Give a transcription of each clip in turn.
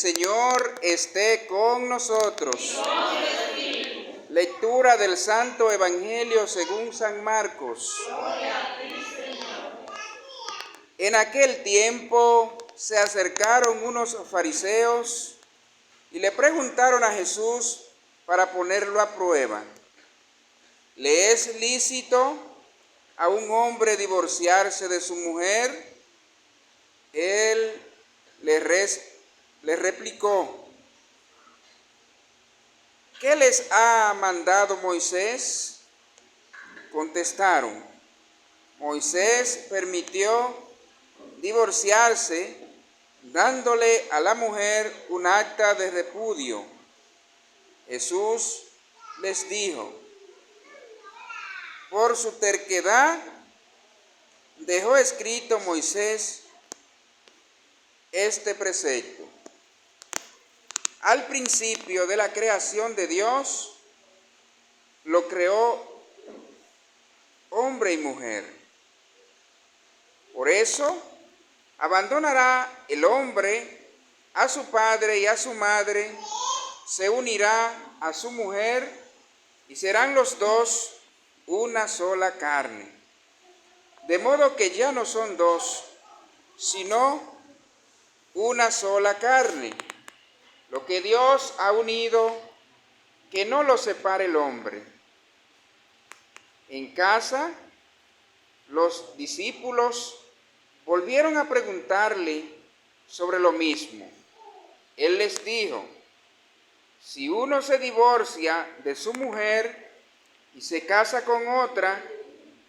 Señor esté con nosotros. Lectura del Santo Evangelio según San Marcos. En aquel tiempo se acercaron unos fariseos y le preguntaron a Jesús para ponerlo a prueba: ¿le es lícito a un hombre divorciarse de su mujer? Él le replicó: ¿qué les ha mandado Moisés? Contestaron: Moisés permitió divorciarse dándole a la mujer un acta de repudio. Jesús les dijo: por su terquedad dejó escrito Moisés este precepto. Al principio de la creación de Dios, lo creó hombre y mujer. Por eso, abandonará el hombre a su padre y a su madre, se unirá a su mujer y serán los dos una sola carne. De modo que ya no son dos, sino una sola carne. Lo que Dios ha unido, que no lo separe el hombre. En casa, los discípulos volvieron a preguntarle sobre lo mismo. Él les dijo: si uno se divorcia de su mujer y se casa con otra,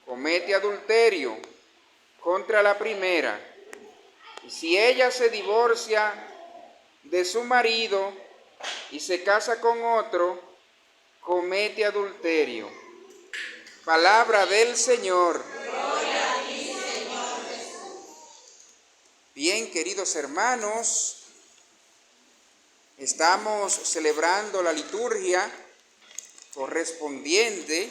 comete adulterio contra la primera. Y si ella se divorcia de su marido y se casa con otro, comete adulterio. Palabra del Señor. Gloria a ti, Señor Jesús. Bien, queridos hermanos, estamos celebrando la liturgia correspondiente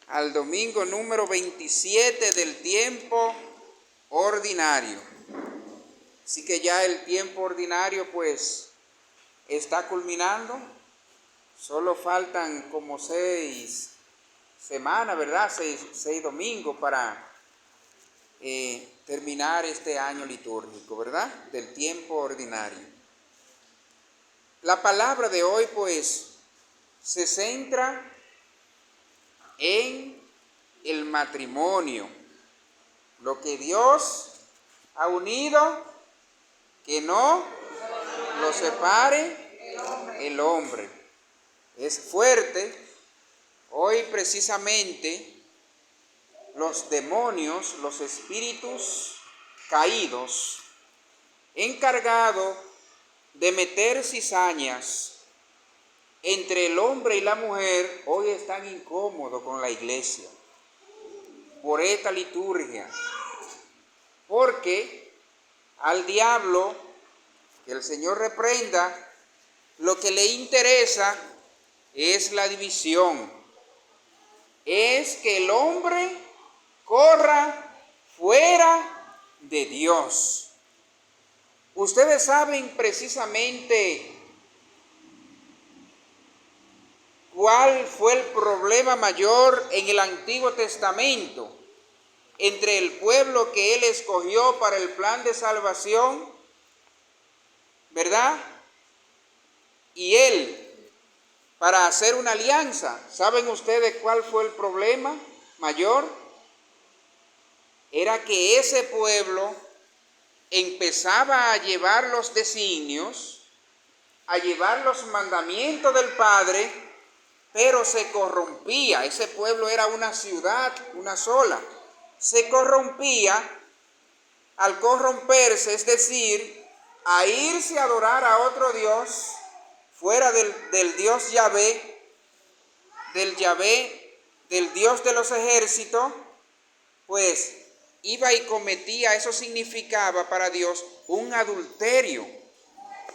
al domingo número 27 del tiempo ordinario. Así que ya el tiempo ordinario pues está culminando. Solo faltan como 6 semanas, ¿verdad? 6 domingos para terminar este año litúrgico, ¿verdad? Del tiempo ordinario. La palabra de hoy pues se centra en el matrimonio. Lo que Dios ha unido, que no lo separe el hombre. Es fuerte. Hoy precisamente los demonios, los espíritus caídos, encargados de meter cizañas entre el hombre y la mujer, hoy están incómodos con la iglesia por esta liturgia. Porque al diablo, que el Señor reprenda, lo que le interesa es la división. Es que el hombre corra fuera de Dios. Ustedes saben precisamente cuál fue el problema mayor en el Antiguo Testamento entre el pueblo que Él escogió para el plan de salvación, ¿verdad? Y Él para hacer una alianza. ¿Saben ustedes cuál fue el problema mayor? Era que ese pueblo empezaba a llevar los designios, a llevar los mandamientos del Padre, pero se corrompía. Ese pueblo era una ciudad, una sola. Se corrompía al corromperse, es decir, a irse a adorar a otro Dios fuera del Dios Yahvé, del Dios de los ejércitos, pues iba y cometía, eso significaba para Dios un adulterio.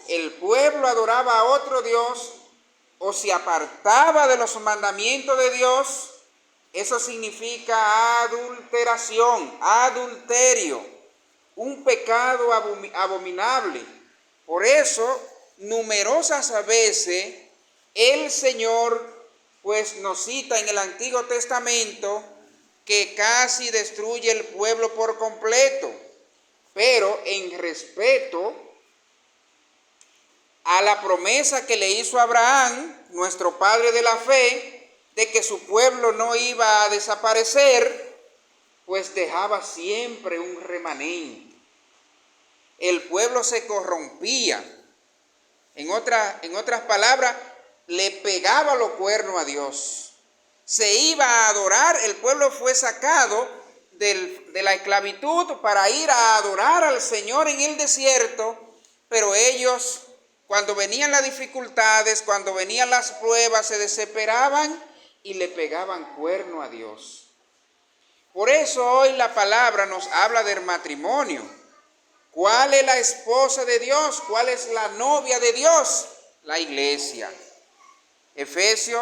El pueblo adoraba a otro Dios o se apartaba de los mandamientos de Dios. Eso significa adulteración, adulterio, un pecado abominable. Por eso numerosas veces el Señor pues nos cita en el Antiguo Testamento que casi destruye el pueblo por completo, pero en respeto a la promesa que le hizo Abraham, nuestro padre de la fe, de que su pueblo no iba a desaparecer, pues dejaba siempre un remanente. El pueblo se corrompía. En otras palabras, le pegaba los cuernos a Dios. Se iba a adorar, el pueblo fue sacado de la esclavitud para ir a adorar al Señor en el desierto, pero ellos, cuando venían las dificultades, cuando venían las pruebas, se desesperaban y le pegaban cuerno a Dios. Por eso hoy la palabra nos habla del matrimonio. ¿Cuál es la esposa de Dios? ¿Cuál es la novia de Dios? La iglesia.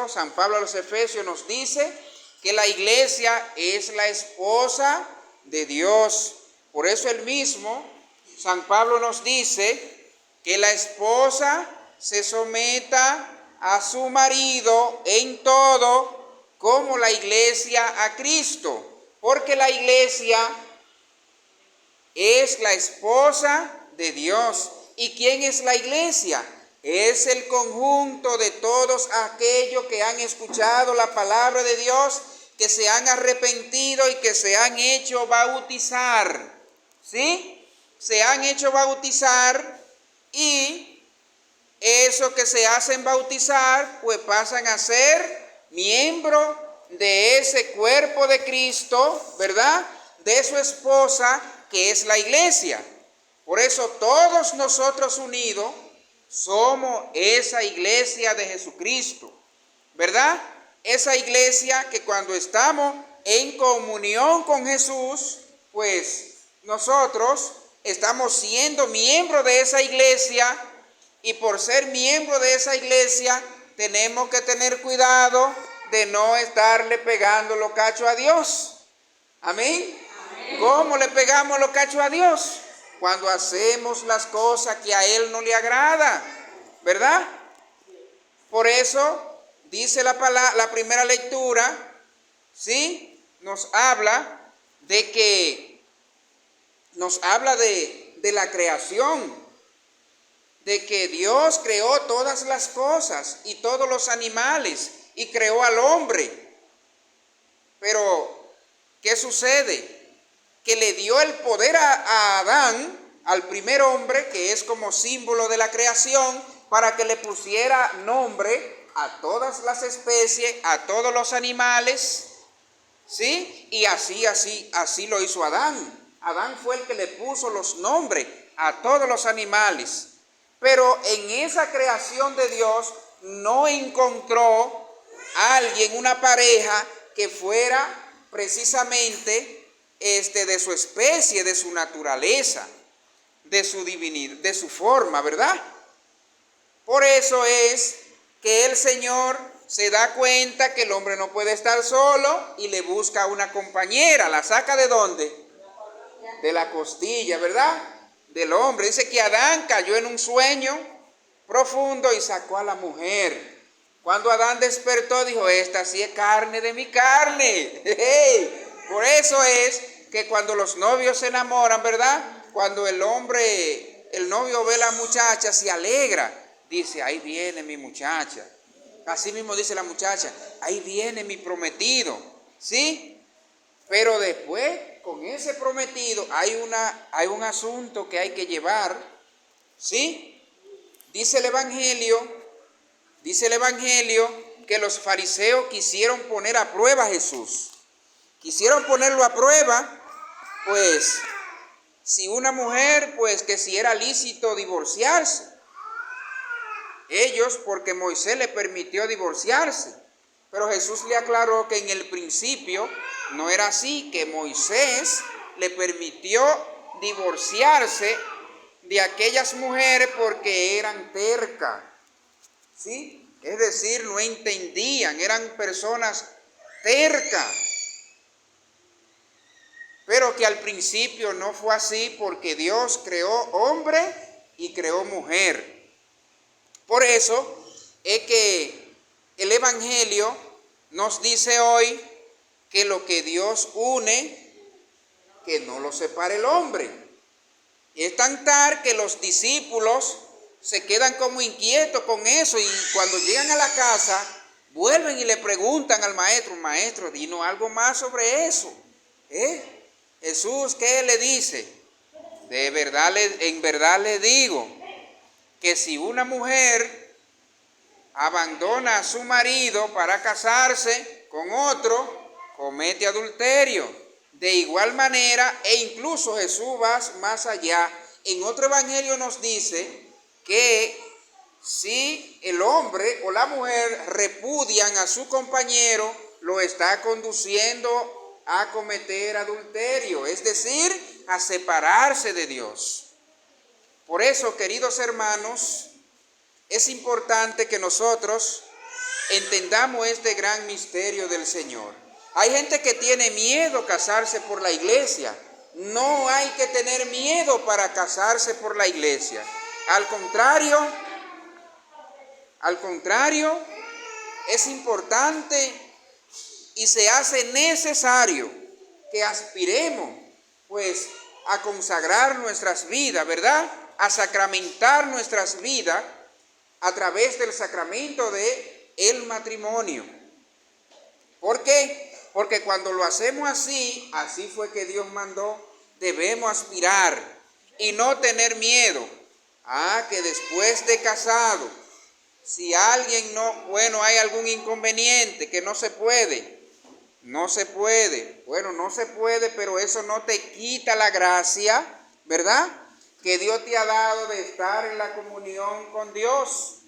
San Pablo a los Efesios nos dice que la iglesia es la esposa de Dios. Por eso el mismo San Pablo nos dice que la esposa se someta a su marido en todo, como la iglesia a Cristo. Porque la iglesia es la esposa de Dios. ¿Y quién es la iglesia? Es el conjunto de todos aquellos que han escuchado la palabra de Dios, que se han arrepentido y que se han hecho bautizar. ¿Sí? Se han hecho bautizar y esos que se hacen bautizar, pues pasan a ser miembros de ese cuerpo de Cristo, ¿verdad? De su esposa, que es la iglesia. Por eso todos nosotros unidos somos esa iglesia de Jesucristo, ¿verdad? Esa iglesia que cuando estamos en comunión con Jesús, pues nosotros estamos siendo miembros de esa iglesia, y por ser miembros de esa iglesia tenemos que tener cuidado de no estarle pegando los cachos a Dios. ¿Amén? ¿Cómo le pegamos los cachos a Dios? Cuando hacemos las cosas que a Él no le agrada, ¿verdad? Por eso dice la primera lectura, ¿sí? Nos habla de la creación, de que Dios creó todas las cosas y todos los animales y creó al hombre. Pero, ¿qué sucede? Que le dio el poder a Adán, al primer hombre, que es como símbolo de la creación, para que le pusiera nombre a todas las especies, a todos los animales, ¿sí? Y así lo hizo Adán. Adán fue el que le puso los nombres a todos los animales. Pero en esa creación de Dios no encontró alguien, una pareja, que fuera precisamente de su especie, de su naturaleza, de su divinidad, de su forma, ¿verdad? Por eso es que el Señor se da cuenta que el hombre no puede estar solo y le busca una compañera. ¿La saca de dónde? De la costilla, ¿verdad? Del hombre. Dice que Adán cayó en un sueño profundo y sacó a la mujer. Cuando Adán despertó, dijo: esta sí es carne de mi carne. Por eso es que cuando los novios se enamoran, ¿verdad? Cuando el novio ve a la muchacha, se alegra. Dice: ahí viene mi muchacha. Así mismo dice la muchacha: ahí viene mi prometido. ¿Sí? Pero después, con ese prometido, hay un asunto que hay que llevar. ¿Sí? Dice el Evangelio que los fariseos quisieron poner a prueba a Jesús. Quisieron ponerlo a prueba, pues, si una mujer, pues, que si era lícito divorciarse. Ellos, porque Moisés le permitió divorciarse. Pero Jesús le aclaró que en el principio no era así, que Moisés le permitió divorciarse de aquellas mujeres porque eran tercas. ¿Sí? Es decir, no entendían, eran personas tercas. Pero que al principio no fue así, porque Dios creó hombre y creó mujer. Por eso es que el Evangelio nos dice hoy que lo que Dios une, que no lo separe el hombre. Y es tan tal que los discípulos se quedan como inquietos con eso, y cuando llegan a la casa vuelven y le preguntan al maestro: maestro, dinos algo más sobre eso. Jesús, ¿qué le dice? En verdad le digo que si una mujer abandona a su marido para casarse con otro, comete adulterio. De igual manera, e incluso Jesús va más allá. En otro evangelio nos dice que si el hombre o la mujer repudian a su compañero, lo está conduciendo a cometer adulterio, es decir, a separarse de Dios. Por eso, queridos hermanos, es importante que nosotros entendamos este gran misterio del Señor. Hay gente que tiene miedo a casarse por la iglesia. No hay que tener miedo para casarse por la iglesia. Al contrario, es importante y se hace necesario que aspiremos, pues, a consagrar nuestras vidas, ¿verdad? A sacramentar nuestras vidas a través del sacramento de el matrimonio. ¿Por qué? Porque cuando lo hacemos así fue que Dios mandó, debemos aspirar y no tener miedo a que después de casado, si alguien hay algún inconveniente, que no se puede, pero eso no te quita la gracia, ¿verdad?, que Dios te ha dado de estar en la comunión con Dios.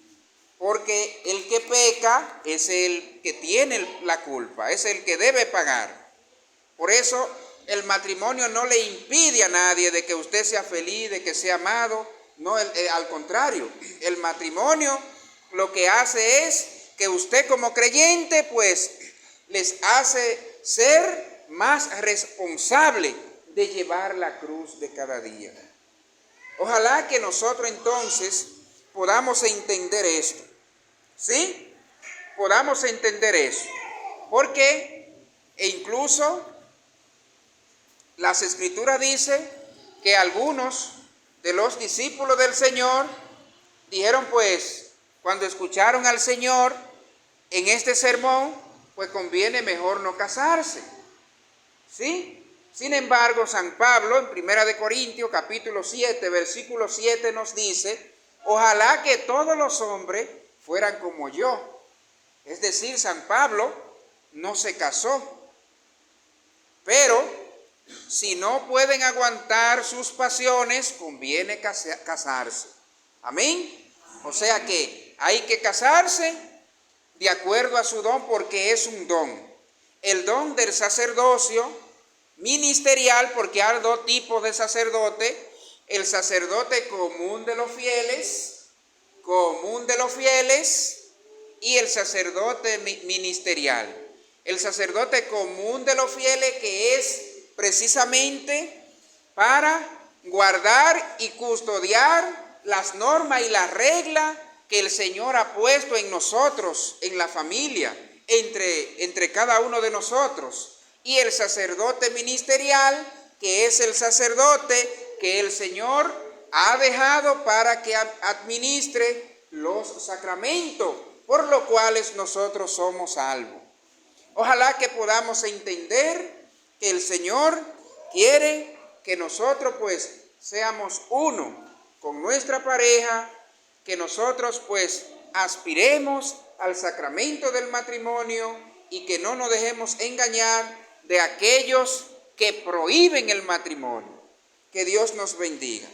Porque el que peca es el que tiene la culpa, es el que debe pagar. Por eso el matrimonio no le impide a nadie de que usted sea feliz, de que sea amado. No, al contrario, el matrimonio lo que hace es que usted como creyente, pues, les hace ser más responsable de llevar la cruz de cada día. Ojalá que nosotros entonces podamos entender esto, ¿sí? Podamos entender eso. Porque incluso las Escrituras dicen que algunos de los discípulos del Señor dijeron, pues, cuando escucharon al Señor en este sermón, pues conviene mejor no casarse, ¿sí? Sin embargo, San Pablo en 1 Corintios capítulo 7, versículo 7 nos dice: ojalá que todos los hombres fueran como yo. Es decir, San Pablo no se casó. Pero si no pueden aguantar sus pasiones, conviene casarse. Amén. O sea que hay que casarse de acuerdo a su don, porque es un don. El don del sacerdocio ministerial, porque hay dos tipos de sacerdote: el sacerdote común de los fieles, y el sacerdote ministerial. El sacerdote común de los fieles, que es precisamente para guardar y custodiar las normas y las reglas que el Señor ha puesto en nosotros, en la familia, entre cada uno de nosotros. Y el sacerdote ministerial, que es el sacerdote que el Señor ha dejado para que administre los sacramentos, por los cuales nosotros somos salvos. Ojalá que podamos entender que el Señor quiere que nosotros, pues, seamos uno con nuestra pareja, que nosotros, pues, aspiremos al sacramento del matrimonio y que no nos dejemos engañar de aquellos que prohíben el matrimonio. Que Dios nos bendiga.